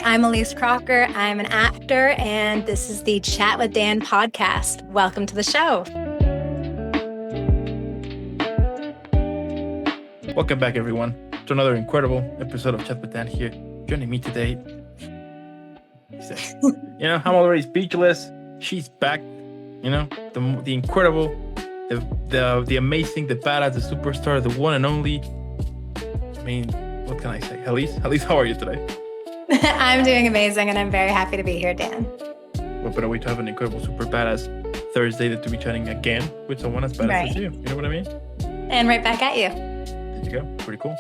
I'm Alys Crocker. I'm an actor, and this is the Chat with Dan podcast. Welcome to the show. Welcome back, everyone, to another incredible episode of Chat with Dan here. Joining me today, I'm already speechless. She's back. The incredible, the amazing, the badass, the superstar, the one and only. I mean, what can I say? Alys, how are you today? I'm doing amazing, and I'm very happy to be here, Dan. What better way to have an incredible, super badass Thursday than to be chatting again with someone as badass as you? You know what I mean? And right back at you. There you go. Pretty cool.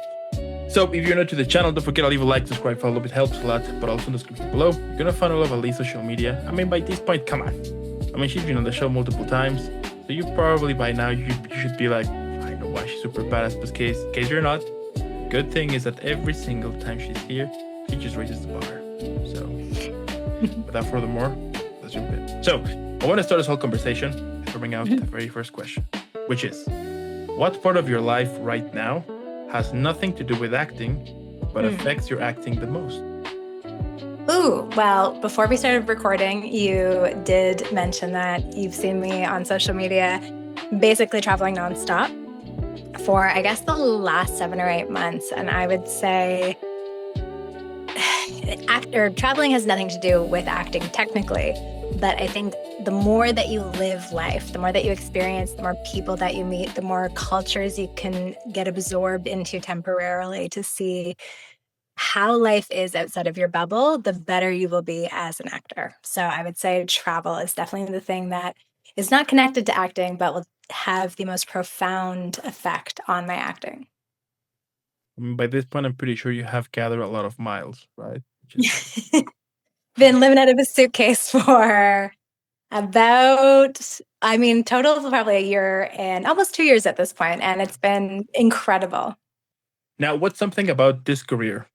So if you're new to the channel, don't forget to leave a like, subscribe, follow. It helps a lot. But also in the description below, you're going to find all of Alys' social media. I mean, by this point, come on. I mean, she's been on the show multiple times. So you probably by now, you should be like, I know why she's super badass. But in case you're not, good thing is that every single time she's here, she just raises the bar. So without further more, let's jump in. So I want to start this whole conversation by bringing out the very first question, which is, what part of your life right now has nothing to do with acting, but affects your acting the most? Ooh, well, before we started recording, you did mention that you've seen me on social media basically traveling nonstop for, I guess, the last 7 or 8 months. And I would say traveling has nothing to do with acting technically, but I think the more that you live life, the more that you experience, the more people that you meet, the more cultures you can get absorbed into temporarily to see how life is outside of your bubble, the better you will be as an actor. So I would say travel is definitely the thing that is not connected to acting, but will have the most profound effect on my acting. By this point, I'm pretty sure you have gathered a lot of miles, right? Been living out of a suitcase for about, total of probably a year and almost 2 years at this point, and it's been incredible. Now, what's something about this career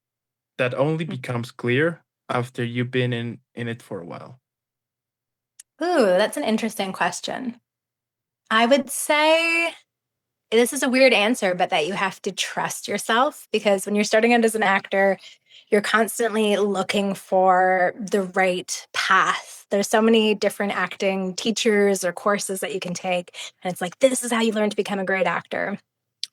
that only becomes clear after you've been in it for a while? Ooh, that's an interesting question. I would say this is a weird answer, but that you have to trust yourself, because when you're starting out as an actor, you're constantly looking for the right path. There's so many different acting teachers or courses that you can take. And it's like, this is how you learn to become a great actor.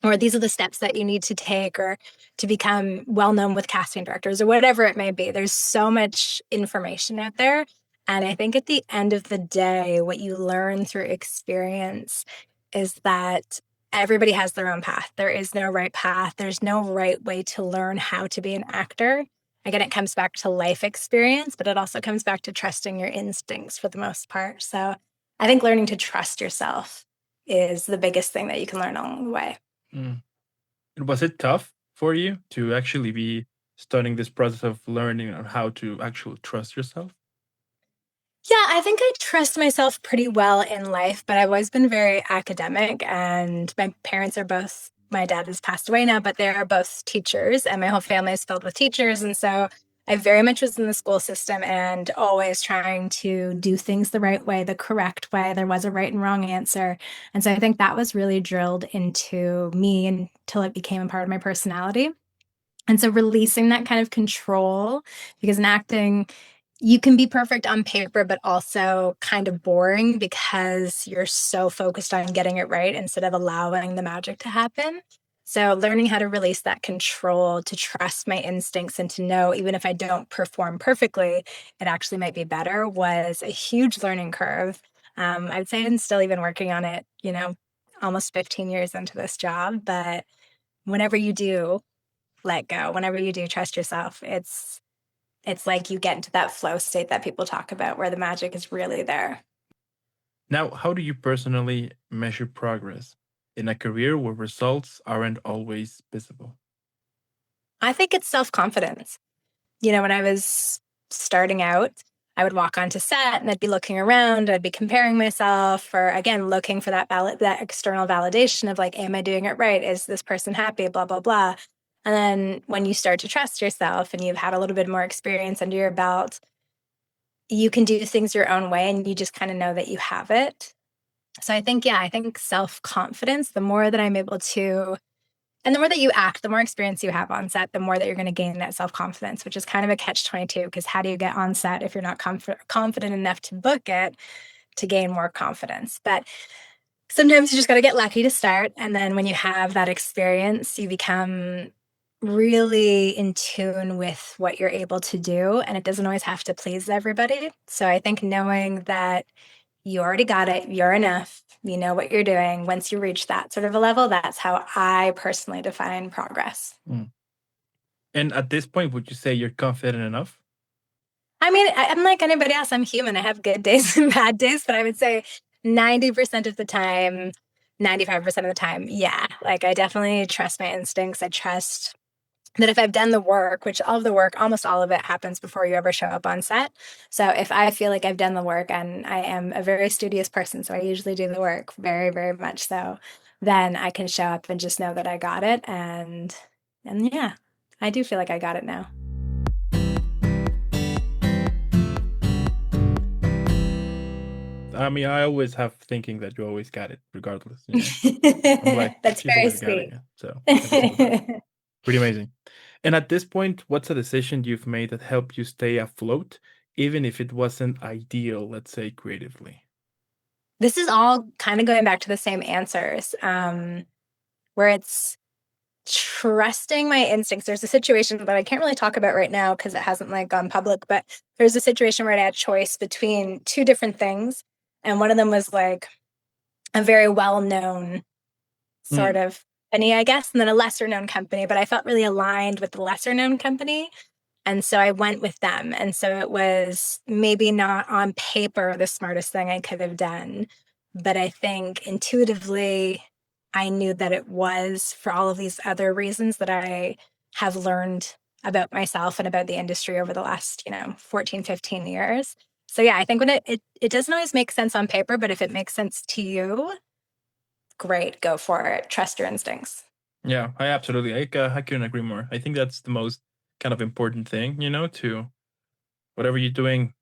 Or these are the steps that you need to take or to become well-known with casting directors or whatever it may be. There's so much information out there. And I think at the end of the day, what you learn through experience is that everybody has their own path. There is no right path. There's no right way to learn how to be an actor. Again, it comes back to life experience, but it also comes back to trusting your instincts for the most part. So I think learning to trust yourself is the biggest thing that you can learn along the way. And was it tough for you to actually be starting this process of learning on how to actually trust yourself? Yeah, I think I trust myself pretty well in life, but I've always been very academic, and my parents are both, my dad has passed away now, but they're both teachers, and my whole family is filled with teachers. And so I very much was in the school system and always trying to do things the right way, the correct way. There was a right and wrong answer. And so I think that was really drilled into me until it became a part of my personality. And so releasing that kind of control, because in acting, you can be perfect on paper, but also kind of boring because you're so focused on getting it right instead of allowing the magic to happen. So learning how to release that control, to trust my instincts, and to know even if I don't perform perfectly, it actually might be better, was a huge learning curve. I'd say I'm still even working on it, almost 15 years into this job. But whenever you do let go, whenever you do trust yourself, it's like you get into that flow state that people talk about where the magic is really there. Now, how do you personally measure progress in a career where results aren't always visible? I think it's self-confidence. When I was starting out, I would walk onto set and I'd be looking around, I'd be comparing myself, or again, looking for that external validation of like, am I doing it right? Is this person happy? Blah, blah, blah. And then when you start to trust yourself and you've had a little bit more experience under your belt, you can do things your own way and you just kind of know that you have it. So I think self-confidence, the more that I'm able to And the more that you act, the more experience you have on set, the more that you're going to gain that self-confidence, which is kind of a catch-22, because how do you get on set if you're not confident enough to book it to gain more confidence? But sometimes you just got to get lucky to start. And then when you have that experience, you become really in tune with what you're able to do. And it doesn't always have to please everybody. So I think knowing that you already got it, you're enough, you know what you're doing. Once you reach that sort of a level, that's how I personally define progress. Mm. And at this point, would you say you're confident enough? I mean, I'm like anybody else. I'm human. I have good days and bad days, but I would say 90% of the time, 95% of the time, yeah. Like I definitely trust my instincts. I trust that if I've done the work, which all of the work, almost all of it happens before you ever show up on set. So if I feel like I've done the work, and I am a very studious person, so I usually do the work very, very much so, then I can show up and just know that I got it. And yeah, I do feel like I got it now. I mean, I always have thinking that you always got it, regardless. You know, I'm like, That's she's very always got it. sweet. Yeah. So every single time, pretty amazing. And at this point, what's a decision you've made that helped you stay afloat, even if it wasn't ideal, let's say creatively? This is all kind of going back to the same answers, where it's trusting my instincts. There's a situation that I can't really talk about right now because it hasn't like gone public, but there's a situation where I had a choice between two different things. And one of them was like a very well-known sort Mm. of company, I guess, and then a lesser known company, but I felt really aligned with the lesser known company. And so I went with them. And so it was maybe not on paper the smartest thing I could have done. But I think intuitively, I knew that it was for all of these other reasons that I have learned about myself and about the industry over the last, 14, 15 years. So yeah, I think when it doesn't always make sense on paper, but if it makes sense to you, great, go for it. Trust your instincts. Yeah, I couldn't agree more. I think that's the most kind of important thing, to whatever you're doing,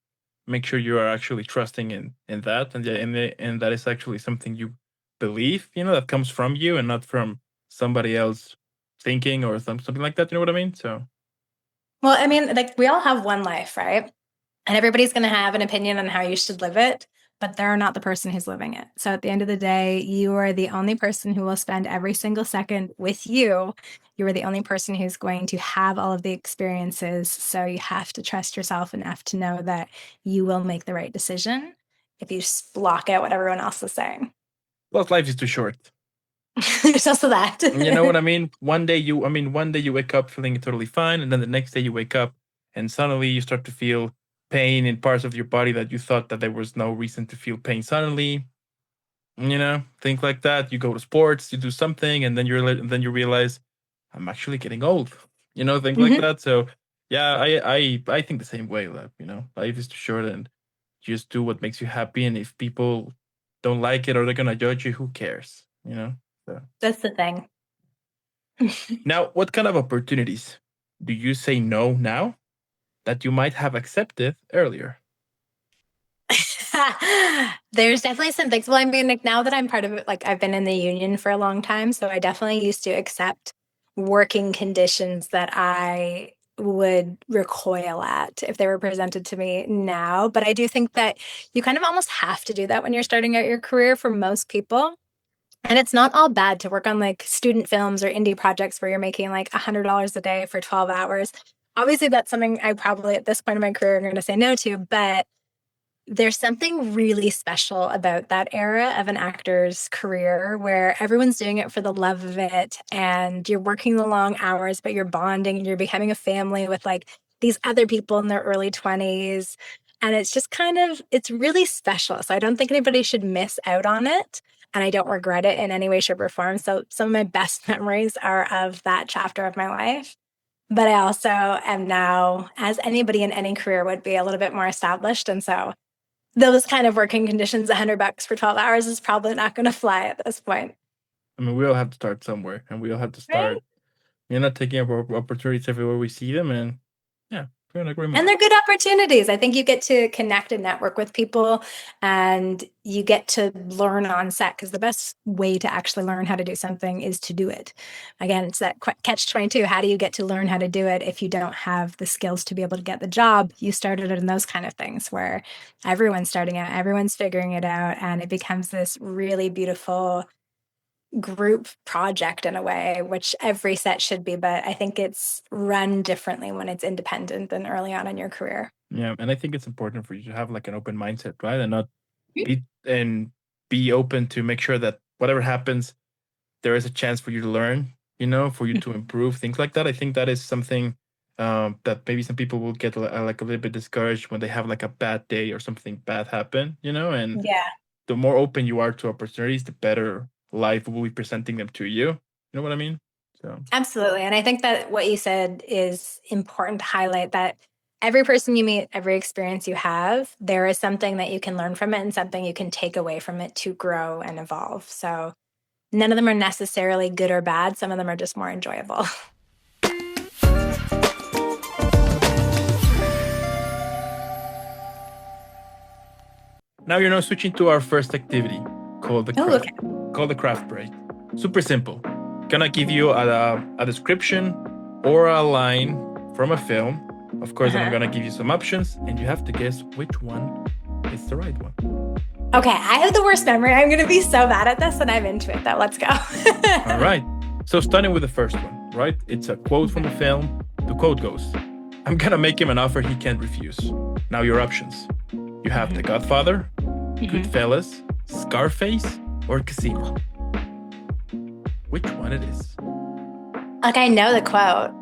make sure you are actually trusting in that, and and that is actually something you believe, that comes from you and not from somebody else thinking or something like that. You know what I mean? So Well, I mean, like we all have one life, right? And everybody's going to have an opinion on how you should live it, but they're not the person who's living it. So at the end of the day, you are the only person who will spend every single second with you. You are the only person who's going to have all of the experiences. So you have to trust yourself enough to know that you will make the right decision if you just block out what everyone else is saying. plus life is too short. There's also that. You know what I mean? One day you wake up feeling totally fine, and then the next day you wake up and suddenly you start to feel pain in parts of your body that you thought that there was no reason to feel pain suddenly. Things like that. You go to sports, you do something, and then you realize I'm actually getting old. Things like Mhm. that. So yeah, I think the same way. That life is too short, and just do what makes you happy. And if people don't like it or they're gonna judge you, who cares? So That's the thing. now, what kind of opportunities do you say no now that you might have accepted earlier? There's definitely some things. Well, I mean, like now that I'm part of it, like I've been in the union for a long time, so I definitely used to accept working conditions that I would recoil at if they were presented to me now. But I do think that you kind of almost have to do that when you're starting out your career for most people. And it's not all bad to work on like student films or indie projects where you're making like $100 a day for 12 hours. Obviously, that's something I probably at this point in my career am going to say no to, but there's something really special about that era of an actor's career where everyone's doing it for the love of it and you're working the long hours, but you're bonding and you're becoming a family with like these other people in their early 20s. And it's just it's really special. So I don't think anybody should miss out on it. And I don't regret it in any way, shape, or form. So some of my best memories are of that chapter of my life. But I also am now, as anybody in any career would be, a little bit more established. And so those kind of working conditions, $100 for 12 hours is probably not going to fly at this point. I mean, we all have to start somewhere, and we all have to Right? start, taking opportunities everywhere we see them, and yeah. Couldn't agree more. And they're good opportunities. I think you get to connect and network with people, and you get to learn on set, because the best way to actually learn how to do something is to do it. Again, it's that catch-22. How do you get to learn how to do it if you don't have the skills to be able to get the job? You started in those kind of things where everyone's starting out, everyone's figuring it out, and it becomes this really beautiful group project in a way, which every set should be, but I think it's run differently when it's independent than early on in your career. Yeah, and I think it's important for you to have like an open mindset, right? And not be open to make sure that whatever happens, there is a chance for you to learn, for you to improve, things like that. I think that is something that maybe some people will get like a little bit discouraged when they have like a bad day or something bad happen, and Yeah, the more open you are to opportunities, the better life will be presenting them to you. You know what I mean? So absolutely. And I think that what you said is important to highlight, that every person you meet, every experience you have, there is something that you can learn from it and something you can take away from it to grow and evolve. So none of them are necessarily good or bad. Some of them are just more enjoyable. now switching to our first activity called the Oh, craft, okay. called the craft break. Super simple. Gonna give you a description or a line from a film. Of course, I'm gonna give you some options, and you have to guess which one is the right one. Okay, I have the worst memory. I'm going to be so bad at this, and I'm into it, though. Let's go. All right. So starting with the first one, right? It's a quote from a film. The quote goes, "I'm gonna make him an offer he can't refuse." Now your options. You have The Godfather, Goodfellas, Scarface, or Casino. Which one it is? Like, I know the quote.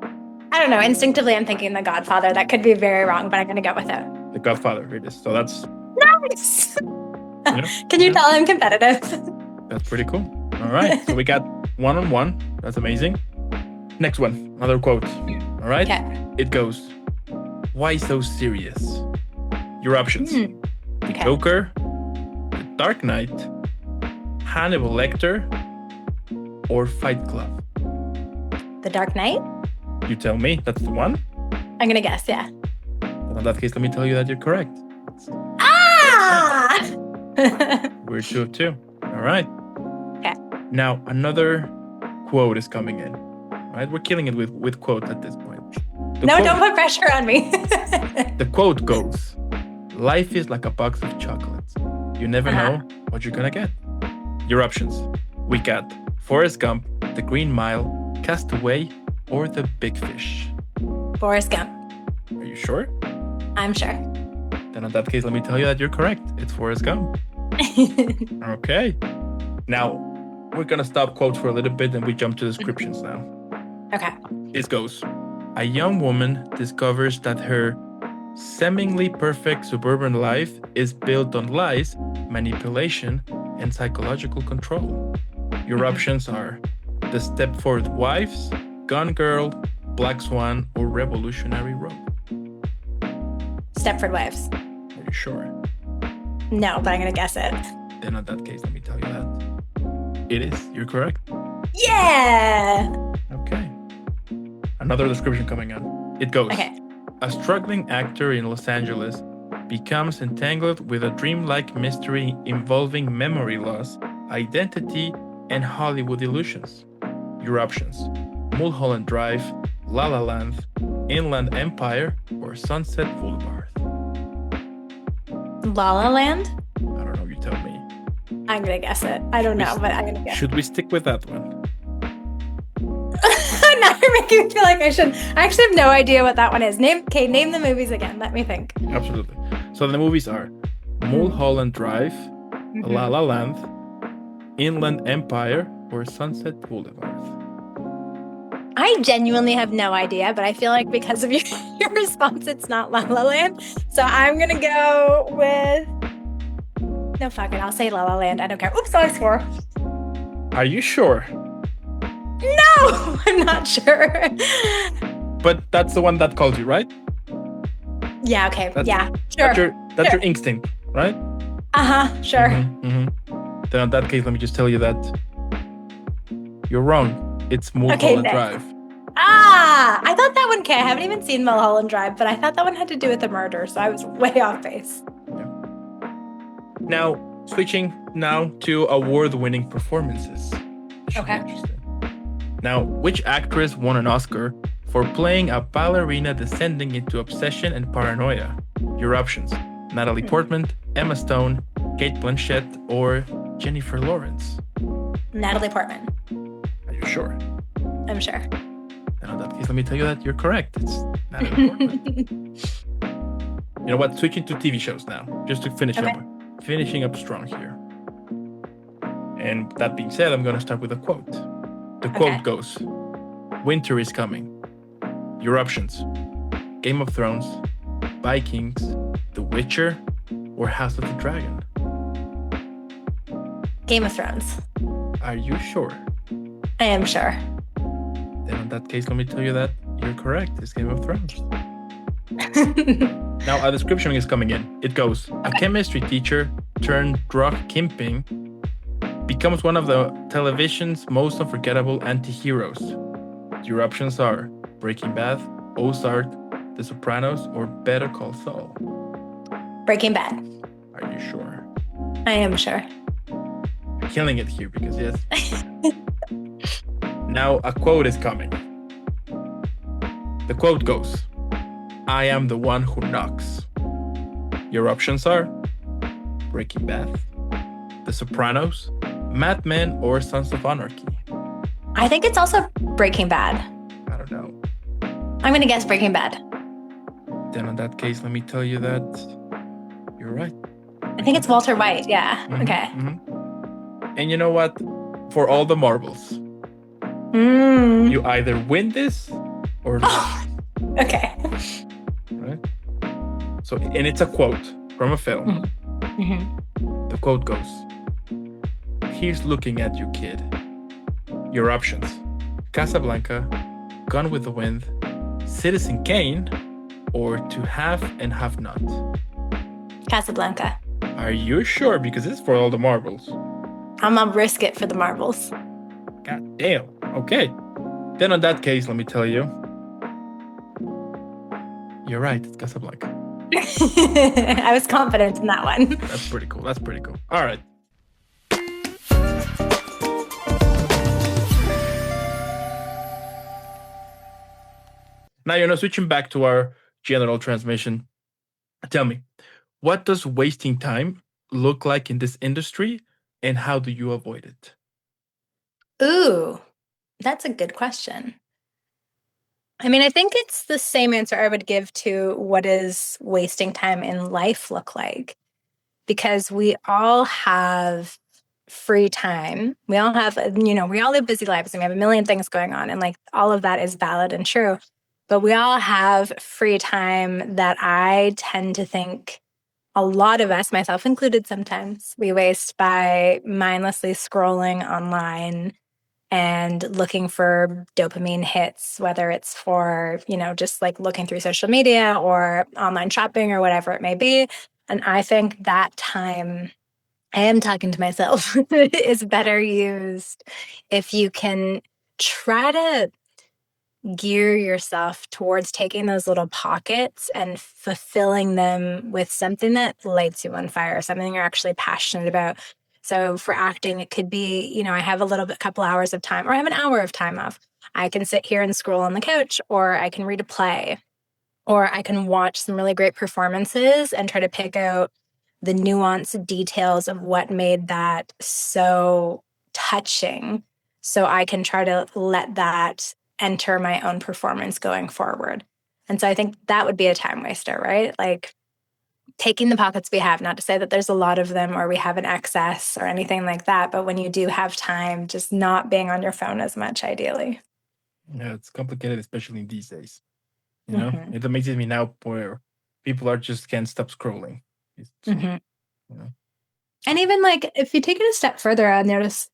I don't know. Instinctively, I'm thinking The Godfather. That could be very wrong, but I'm going to go with it. The Godfather, here it is. So that's Nice. Can you tell I'm competitive? That's pretty cool. All right. So we got 1-on-1. That's amazing. Next one, another quote. All right. Okay. It goes, "Why so serious?" Your options. The Okay. Joker, The Dark Knight, Hannibal Lecter, or Fight Club. The Dark Knight? You tell me. That's the one. I'm going to guess, yeah. Well, in that case, let me tell you that you're correct. Ah! We're 2 of 2. All right. Okay. Now, another quote is coming in. All right. We're killing it with quotes at this point. Don't put pressure on me. The quote goes, "Life is like a box of chocolates. You never know what you're gonna get." Your options. We got Forrest Gump, The Green Mile, Castaway, or The Big Fish. Forrest Gump. Are you sure? I'm sure. Then in that case, let me tell you that you're correct. It's Forrest Gump. Okay. Now, we're gonna stop quotes for a little bit and we jump to descriptions now. Okay. This goes, "A young woman discovers that her seemingly perfect suburban life is built on lies, manipulation, and psychological control." Your options are The Stepford Wives, Gone Girl, Black Swan, or Revolutionary Road. Stepford Wives. Are you sure? No, but I'm going to guess it. Then in that case, let me tell you that it is. You're correct. Yeah. Okay. Another description coming on. It goes, Okay. "A struggling actor in Los Angeles becomes entangled with a dreamlike mystery involving memory loss, identity, and Hollywood illusions." Your options: Mulholland Drive, La La Land, Inland Empire, or Sunset Boulevard. La La Land? I don't know, you tell me. I'm going to guess it. I don't know, but I'm going to guess. Should we stick with that one? Now you're making me feel like I should. I actually have no idea what that one is. Name the movies again. Let me think. Absolutely. So the movies are Mulholland Drive, La La Land, Inland Empire, or Sunset Boulevard. I genuinely have no idea, but I feel like because of your response, it's not La La Land. So I'm going to go with... No, fuck it. I'll say La La Land. I don't care. Oops, I score. Are you sure? No, I'm not sure. But that's the one that called you, right? Yeah, okay. That's- Yeah, sure. That's your instinct, right? Sure. Then in that case, let me just tell you that you're wrong. It's Mulholland Okay, Drive. I thought that one, okay, I haven't even seen Mulholland Drive, but I thought that one had to do with a murder, so I was way off base. Yeah. Now, switching now to award-winning performances. This should be Okay. interesting. Now, which actress won an Oscar for playing a ballerina descending into obsession and paranoia? Your options: Natalie Portman, Emma Stone, Kate Blanchett, or Jennifer Lawrence. Natalie Portman. Are you sure? I'm sure. Then in that case, let me tell you that you're correct. It's Natalie Portman. You know what? Switching to TV shows now, just to finish Okay. up, finishing up strong here. And that being said, I'm going to start with a quote. The quote goes, "Winter is coming." Your options: Game of Thrones, Vikings, The Witcher, or House of the Dragon. Game of Thrones. Are you sure? I am sure. Then in that case, let me tell you that you're correct. It's Game of Thrones. Now, a description is coming in. It goes, a chemistry teacher turned drug kingpin becomes one of the television's most unforgettable anti-heroes. Your options are Breaking Bad, Ozark, The Sopranos, or Better Call Saul. Breaking Bad. Are you sure? I am sure. You're killing it here because yes. Now, a quote is coming. The quote goes, "I am the one who knocks." Your options are Breaking Bad, The Sopranos, Mad Men, or Sons of Anarchy. I think it's also Breaking Bad. I don't know. I'm going to guess Breaking Bad. Then in that case, let me tell you that you're right. I think it's Walter White. Yeah. Okay. And you know what? For all the marbles, you either win this or lose. Okay. Right? So, and it's a quote from a film. The quote goes, "Here's looking at you, kid." Your options: Casablanca, Gone with the Wind, Citizen Kane, or To Have and Have Not. Casablanca. Are you sure? Because it's for all the marbles. I'm going to risk it for the marbles. God damn. Okay. Then in that case, let me tell you, you're right. It's Casablanca. I was confident in that one. That's pretty cool. That's pretty cool. All right. Now, switching back to our general transmission, tell me, what does wasting time look like in this industry and how do you avoid it? Ooh, that's a good question. I mean, I think it's the same answer I would give to what does wasting time in life look like? Because we all have free time. We all have, we all live busy lives and we have a million things going on. And like all of that is valid and true. But we all have free time that I tend to think a lot of us, myself included sometimes, we waste by mindlessly scrolling online and looking for dopamine hits, whether it's for, just like looking through social media or online shopping or whatever it may be. And I think that time, I am talking to myself, is better used if you can try to gear yourself towards taking those little pockets and fulfilling them with something that lights you on fire, something you're actually passionate about. So for acting, it could be, I have couple hours of time, or I have an hour of time off. I can sit here and scroll on the couch, or I can read a play, or I can watch some really great performances and try to pick out the nuanced details of what made that so touching. So I can try to let that enter my own performance going forward. And so I think that would be a time waster, right? Like taking the pockets we have, not to say that there's a lot of them or we have an excess or anything like that, but when you do have time, just not being on your phone as much, ideally. Yeah, it's complicated, especially in these days. It amazes me now where people can't stop scrolling. And even like if you take it a step further, I notice.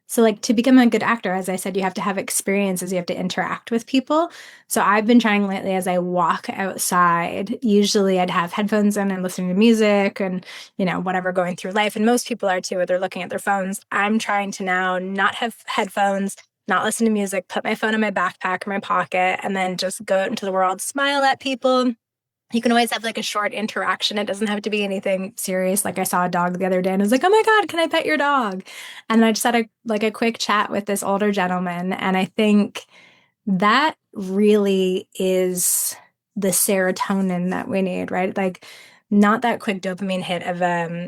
So like to become a good actor, as I said, you have to have experiences, you have to interact with people. So I've been trying lately as I walk outside, usually I'd have headphones in and listening to music and, whatever going through life. And most people are too, they're looking at their phones. I'm trying to now not have headphones, not listen to music, put my phone in my backpack or my pocket, and then just go out into the world, smile at people. You can always have like a short interaction. It doesn't have to be anything serious. Like I saw a dog the other day and I was like, "Oh my God, can I pet your dog?" And I just had a quick chat with this older gentleman. And I think that really is the serotonin that we need, right? Like not that quick dopamine hit of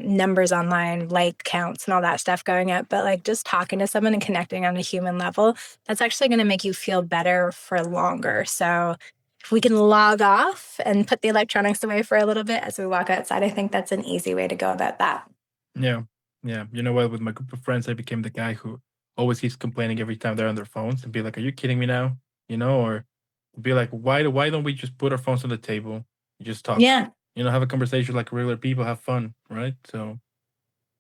numbers online, like counts and all that stuff going up, but like just talking to someone and connecting on a human level, that's actually going to make you feel better for longer. So if we can log off and put the electronics away for a little bit as we walk outside, I think that's an easy way to go about that. Yeah. Yeah. You know what? With my group of friends, I became the guy who always keeps complaining every time they're on their phones and be like, "Are you kidding me now?" Or be like, "Why don't we just put our phones on the table, and just talk? Yeah. Have a conversation like regular people, have fun, right?" So,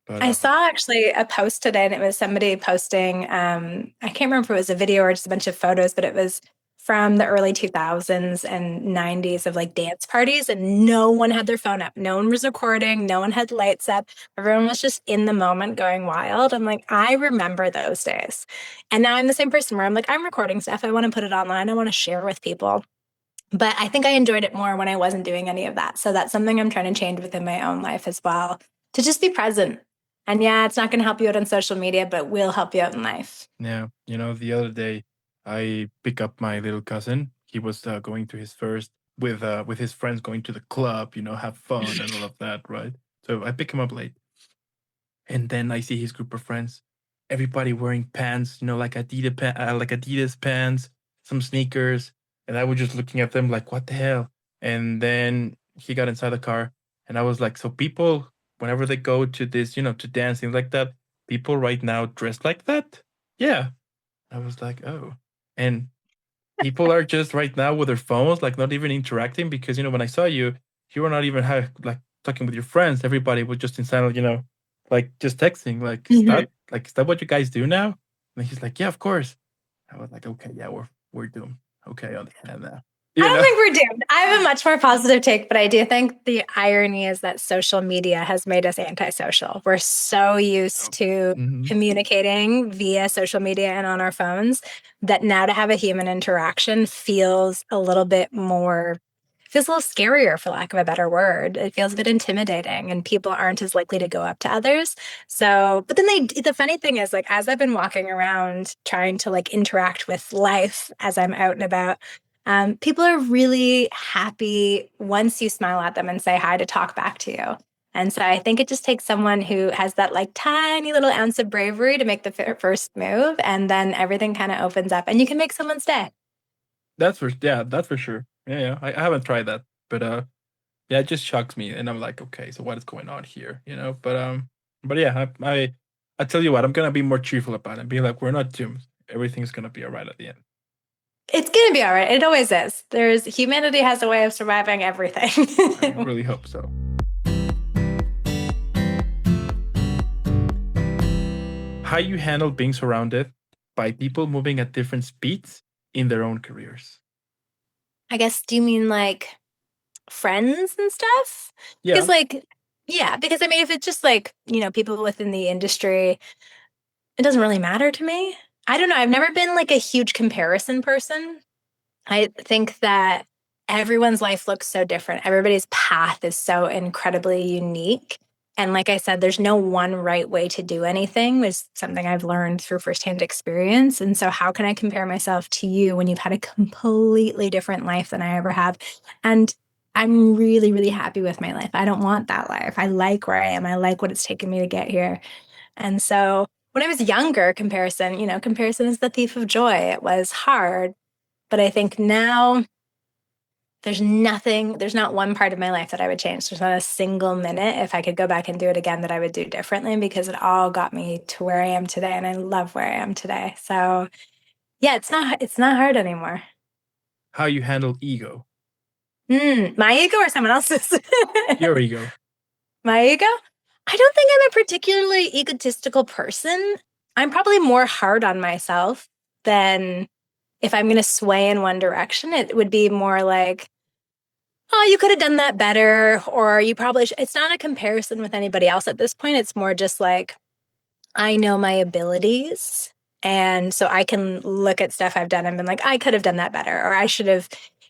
but I saw actually a post today and it was somebody posting, I can't remember if it was a video or just a bunch of photos, but it was from the early 2000s and 90s of like dance parties and no one had their phone up. No one was recording. No one had lights up. Everyone was just in the moment going wild. I'm like, I remember those days. And now I'm the same person where I'm like, I'm recording stuff. I want to put it online. I want to share with people. But I think I enjoyed it more when I wasn't doing any of that. So that's something I'm trying to change within my own life as well, to just be present. And yeah, it's not going to help you out on social media, but will help you out in life. yeah, the other day I pick up my little cousin. He was going to his first with his friends going to the club, have fun and all of that, right? So I pick him up late. And then I see his group of friends, everybody wearing pants, like Adidas pants, some sneakers, and I was just looking at them like, what the hell? And then he got inside the car, and I was like, so people, whenever they go to this, to dancing like that, people right now dressed like that? Yeah. I was like, oh, and people are just right now with their phones, like not even interacting because when I saw you, you were not even like talking with your friends. Everybody was just inside, like just texting. Mhm. Is that what you guys do now? And he's like, yeah, of course. I was like, okay, yeah, we're doomed. Okay, I understand now. I You don't know, think we're doomed. I have a much more positive take, but I do think the irony is that social media has made us antisocial. We're so used to hmm communicating via social media and on our phones that now to have a human interaction feels a little bit more, feels a little scarier, for lack of a better word. It feels a bit intimidating, and people aren't as likely to go up to others. So, but then the funny thing is, like, as I've been walking around trying to like interact with life as I'm out and about, people are really happy once you smile at them and say hi to talk back to you. And so I think it just takes someone who has that like tiny little ounce of bravery to make the first move, and then everything kind of opens up and you can make someone's day. that's for sure. Yeah, yeah. I haven't tried that, but yeah, it just shocks me, and I'm like, okay, so what is going on here? But yeah, I tell you what, I'm gonna be more cheerful about it. Be like, we're not doomed. Everything's gonna be all right at the end. It's going to be all right. It always is. There's humanity has a way of surviving I everything. really hope so. How you handle being surrounded by people moving at different speeds in their own careers? I guess, do you mean like friends and stuff? Because, Yeah, like, yeah, because I mean, if it's just like, people within the industry, it doesn't really matter to me. I don't know. I've never been like a huge comparison person. I think that everyone's life looks so different. Everybody's path is so incredibly unique. And like I said, there's no one right way to do anything, is something I've learned through firsthand experience. And so, how can I compare myself to you when you've had a completely different life than I ever have? And I'm really, really happy with my life. I don't want that life. I like where I am. I like what it's taken me to get here. And so, when I was younger, comparison is the thief of joy. It was hard. But I think now there's not one part of my life that I would change. There's not a single minute, if I could go back and do it again, that I would do differently, because it all got me to where I am today. And I love where I am today. So yeah, it's not hard anymore. how you handle ego, My ego or someone else's? your ego. My ego? I don't think I'm a particularly egotistical person. I'm probably more hard on myself than, if I'm going to sway in one direction, it would be more like, oh, you could have done that better, or you probably it's not a comparison with anybody else at this point. It's more just like, I know my abilities And so I can look at stuff I've done and been like, I could have done that better, or I should have,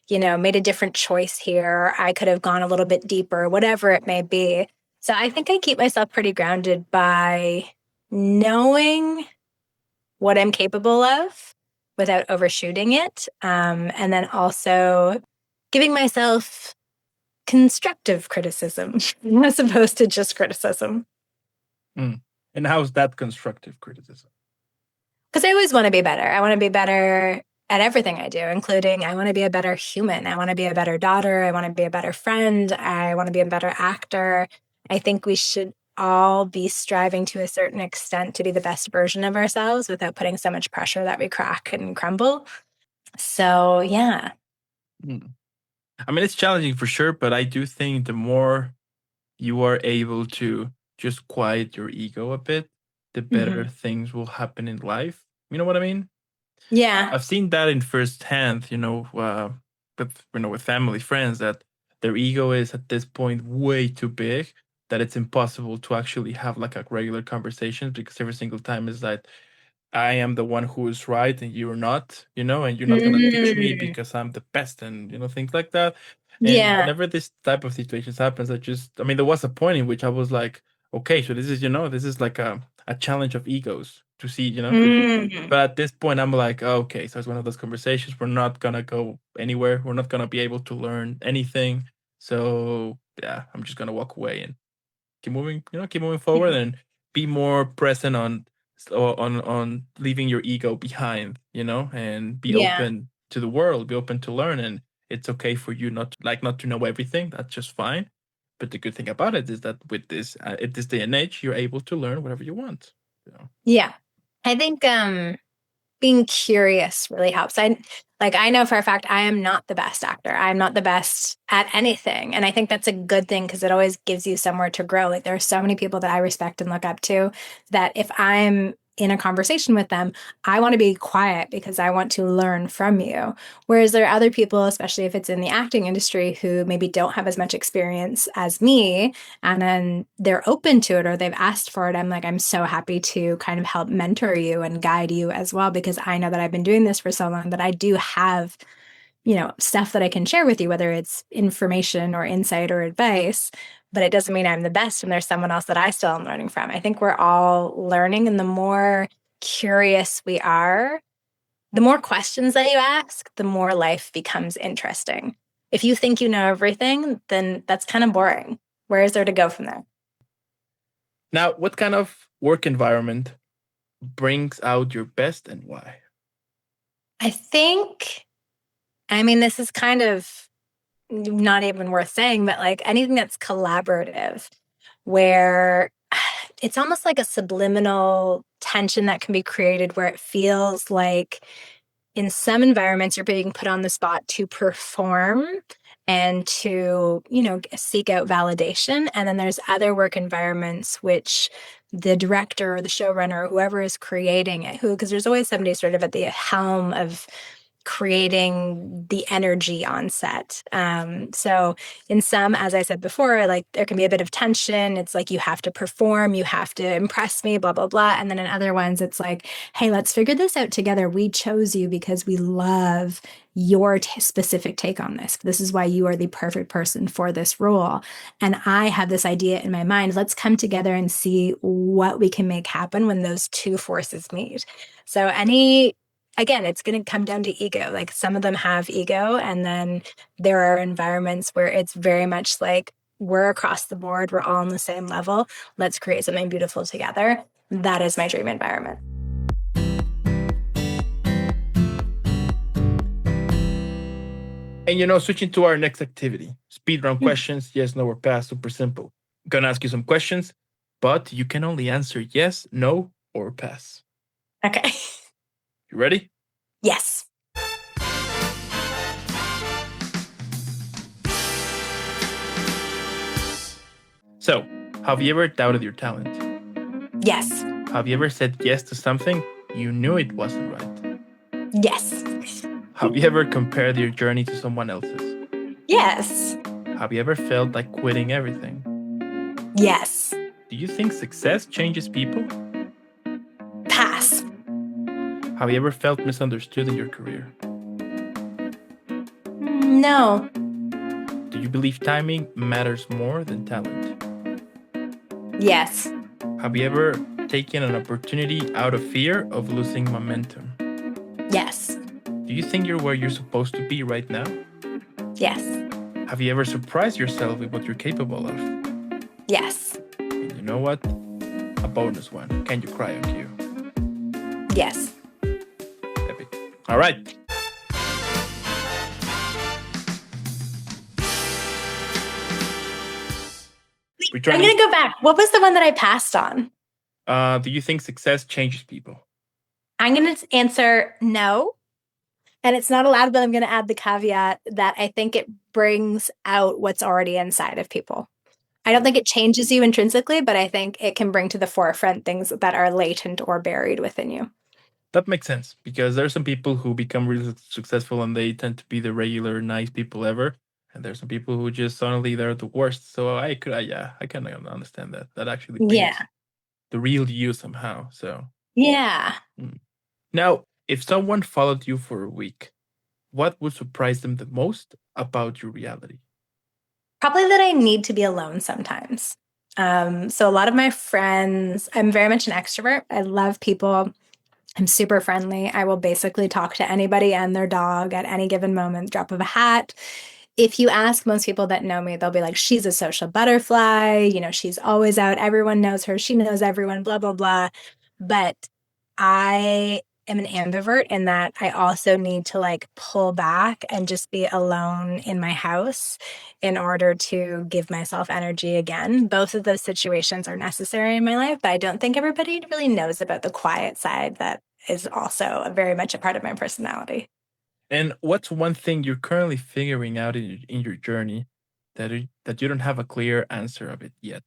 made a different choice here, or I could have gone a little bit deeper, whatever it may be. So I think I keep myself pretty grounded by knowing what I'm capable of without overshooting it. And then also giving myself constructive criticism as opposed to just criticism. Mm. And how's that constructive criticism? Because I always want to be better. I want to be better at everything I do, including I want to be a better human. I want to be a better daughter. I want to be a better friend. I want to be a better actor. I think we should all be striving to a certain extent to be the best version of ourselves without putting so much pressure that we crack and crumble. So, yeah. Mm. I mean, it's challenging for sure, but I do think the more you are able to just quiet your ego a bit, the better things will happen in life. You know what I mean? Yeah. I've seen that in firsthand, with family, friends, that their ego is at this point way too big that it's impossible to actually have like a regular conversation because every single time is like, I am the one who is right and you're not, and you're not gonna teach me Mm. because I'm the best and things like that. And Yeah. whenever this type of situations happens, I mean, there was a point in which I was like, okay, so this is like a challenge of egos to see, Mm. but at this point, I'm like, okay, so it's one of those conversations. We're not gonna go anywhere. We're not gonna be able to learn anything. So yeah, I'm just gonna walk away and keep moving forward and be more present on leaving your ego behind, and be Yeah. open to the world, be open to learn, and it's okay for you not to know everything. That's just fine. But the good thing about it is that with this at this day and age, you're able to learn whatever you want. Yeah. I think being curious really helps. I know for a fact I am not the best actor. I'm not the best at anything. And I think that's a good thing because it always gives you somewhere to grow. Like there are so many people that I respect and look up to that if I'm in a conversation with them, I want to be quiet because I want to learn from you. Whereas there are other people, especially if it's in the acting industry, who maybe don't have as much experience as me, and then they're open to it or they've asked for it. I'm like, I'm so happy to kind of help mentor you and guide you as well, because I know that I've been doing this for so long that I do have, stuff that I can share with you, whether it's information or insight or advice, but it doesn't mean I'm the best and there's someone else that I still am learning from. I think we're all learning, and the more curious we are, the more questions that you ask, the more life becomes interesting. If you think you know everything, then that's kind of boring. Where is there to go from there? Now, what kind of work environment brings out your best and why? I think, I mean, this is kind of not even worth saying, but like anything that's collaborative, where it's almost like a subliminal tension that can be created where it feels like in some environments you're being put on the spot to perform and to seek out validation, and then there's other work environments which the director or the showrunner or whoever is creating it, because there's always somebody sort of at the helm of creating the energy on set. So in some, as I said before, like there can be a bit of tension. It's like you have to perform, you have to impress me, blah, blah, blah. And then in other ones, it's like, hey, let's figure this out together. We chose you because we love your specific take on this. This is why you are the perfect person for this role. And I have this idea in my mind. Let's come together and see what we can make happen when those two forces meet. So again, it's going to come down to ego. Like some of them have ego, and then there are environments where it's very much like we're across the board, we're all on the same level. Let's create something beautiful together. That is my dream environment. And switching to our next activity, speed round questions, yes, no, or pass, super simple. I'm gonna ask you some questions, but you can only answer yes, no, or pass. Okay. You ready? Yes. So, have you ever doubted your talent? Yes. Have you ever said yes to something you knew it wasn't right? Yes. Have you ever compared your journey to someone else's? Yes. Have you ever felt like quitting everything? Yes. Do you think success changes people? Pass. Have you ever felt misunderstood in your career? No. Do you believe timing matters more than talent? Yes. Have you ever taken an opportunity out of fear of losing momentum? Yes. Do you think you're where you're supposed to be right now? Yes. Have you ever surprised yourself with what you're capable of? Yes. And you know what? A bonus one. Can you cry on cue? Yes. Epic. All right. I'm Returning. going to go back. What was the one that I passed on? Do you think success changes people? I'm going to answer no. And it's not allowed, but I'm going to add the caveat that I think it brings out what's already inside of people. I don't think it changes you intrinsically, but I think it can bring to the forefront things that are latent or buried within you. That makes sense because there are some people who become really successful and they tend to be the regular nice people ever, and there's some people who just suddenly they're the worst. So yeah, I can understand that. That actually paints Yeah. the real you somehow. So Yeah. mm. Now, if someone followed you for a week, what would surprise them the most about your reality? Probably that I need to be alone sometimes. So a lot of my friends, I'm very much an extrovert. I love people. I'm super friendly. I will basically talk to anybody and their dog at any given moment, drop of a hat. If you ask most people that know me, they'll be like, she's a social butterfly. She's always out. Everyone knows her. She knows everyone, blah, blah, blah. But I am an ambivert in that I also need to like pull back and just be alone in my house in order to give myself energy again. Both of those situations are necessary in my life, but I don't think everybody really knows about the quiet side that is also very much a part of my personality. And what's one thing you're currently figuring out in your journey that you don't have a clear answer of it yet?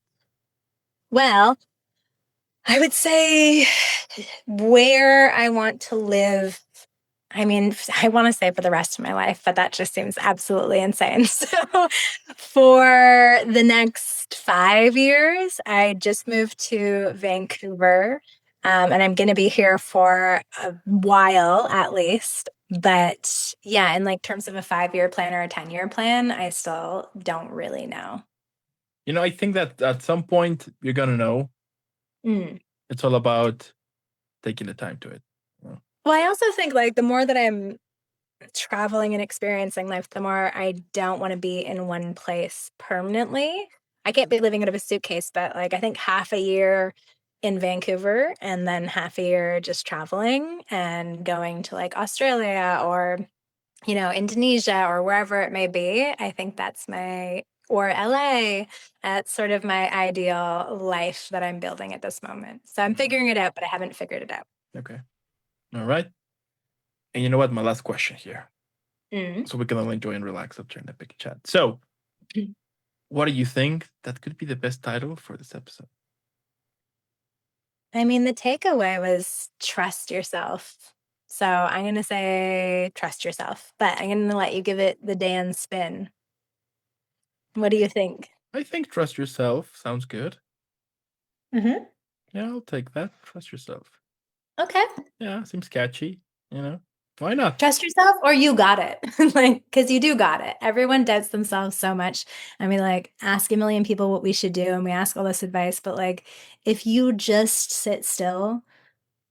Well, I would say where I want to live. I mean, I want to say for the rest of my life, but that just seems absolutely insane. So, for the next 5 years, I just moved to Vancouver, and I'm going to be here for a while at least. But yeah, in like terms of a 5 year plan or a 10-year plan, I still don't really know. I think that at some point you're gonna know. Mm. It's all about taking the time to it. Yeah. Well, I also think like the more that I'm traveling and experiencing life, the more I don't want to be in one place permanently. I can't be living out of a suitcase, but like I think half a year in Vancouver and then half a year just traveling and going to like Australia or, Indonesia or wherever it may be. I think that's or LA. That's sort of my ideal life that I'm building at this moment. So I'm Mhm. figuring it out, but I haven't figured it out. Okay. All right. And you know what? My last question here, Mm. so we can all enjoy and relax after an epic chat. So, what do you think that could be the best title for this episode? I mean, the takeaway was trust yourself. So I'm going to say trust yourself, but I'm going to let you give it the Dan spin. What do you think? I think trust yourself sounds good. Hmm. Yeah, I'll take that. Trust yourself. Okay. Yeah, seems catchy. Why not? Trust yourself or you got it. Like, because you do got it. Everyone doubts themselves so much. I mean, like, ask a million people what we should do, and we ask all this advice, but like, if you just sit still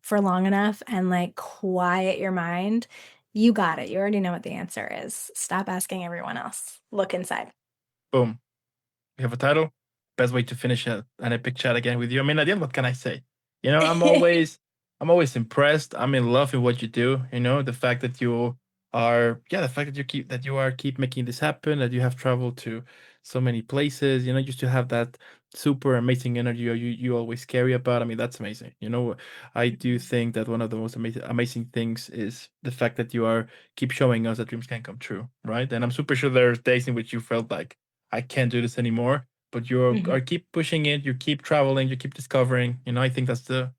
for long enough and like quiet your mind, you got it. You already know what the answer is. Stop asking everyone else. Look inside. Boom. We have a title. Best way to finish an epic chat again with you. I mean, at the end, what can I say? I'm always impressed. I'm in love with what you do. The fact that the fact that you keep making this happen. That you have traveled to so many places. You still have that super amazing energy you always carry about. I mean, that's amazing. I do think that one of the most amazing things is the fact that you are keep showing us that dreams can come true, right? And I'm super sure there's days in which you felt like I can't do this anymore. But you Mhm. are keep pushing it. You keep traveling. You keep discovering. I think that's the.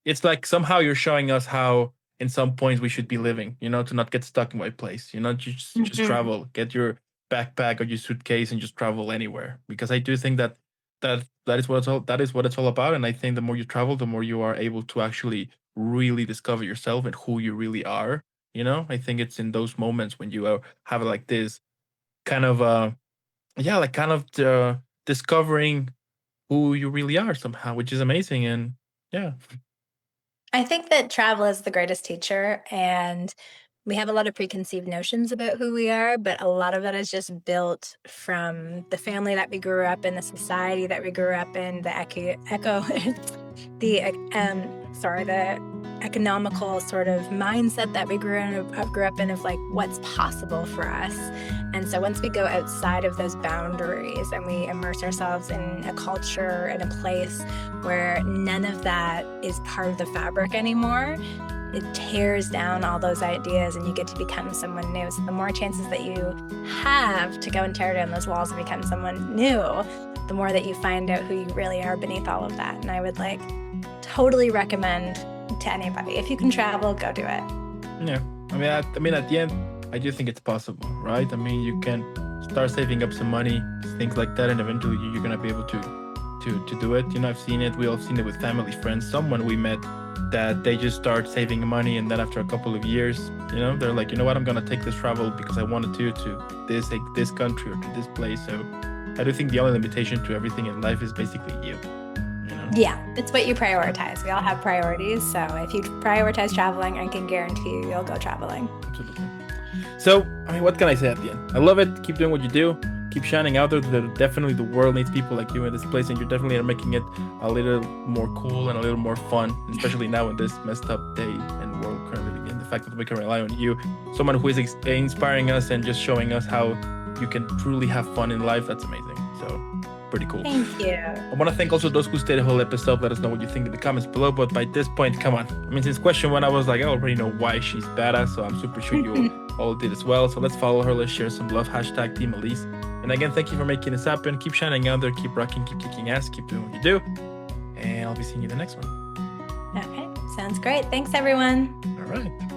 It's like somehow you're showing us how, in some points, we should be living. To not get stuck in one place. Just Mhm. travel. Get your backpack or your suitcase and just travel anywhere. Because I do think that is what it's all about. And I think the more you travel, the more you are able to actually really discover yourself and who you really are. I think it's in those moments when you have like this kind of yeah, like kind of discovering who you really are somehow, which is amazing. And yeah. I think that travel is the greatest teacher, and we have a lot of preconceived notions about who we are, but a lot of that is just built from the family that we grew up in, the society that we grew up in, the the the economical sort of mindset that we grew up in of like what's possible for us. And so once we go outside of those boundaries and we immerse ourselves in a culture and a place where none of that is part of the fabric anymore, it tears down all those ideas and you get to become someone new. So the more chances that you have to go and tear down those walls and become someone new, the more that you find out who you really are beneath all of that. And I would like totally recommend to anybody, if you can travel, go do it. Yeah. I mean, at the end, I do think it's possible, right? I mean, you can start saving up some money, things like that, and eventually you're gonna be able to do it. I've seen it. We all seen it with family, friends, someone we met that they just start saving money, and then after a couple of years, they're like, you know what, I'm gonna take this travel because I wanted to this country or to this place. So I do think the only limitation to everything in life is basically you. Yeah, it's what you prioritize. We all have priorities. So if you prioritize traveling, I can guarantee you'll go traveling. Absolutely. So, I mean, what can I say at the end? I love it. Keep doing what you do. Keep shining out there. Definitely the world needs people like you in this place, and you definitely are making it a little more cool and a little more fun, especially now in this messed up day and world currently. And the fact that we can rely on you, someone who is inspiring us and just showing us how you can truly have fun in life, that's amazing. So, pretty cool. Thank you. I want to thank also those who stayed the whole episode. Let us know what you think in the comments below. But by this point, come on. I mean, since question one, I was like, I already know why she's badass, so I'm super sure you all did as well. So let's follow her. Let's share some love. Hashtag Team Alys. And again, thank you for making this happen. Keep shining out there. Keep rocking. Keep kicking ass. Keep doing what you do. And I'll be seeing you in the next one. Okay. Sounds great. Thanks, everyone. All right.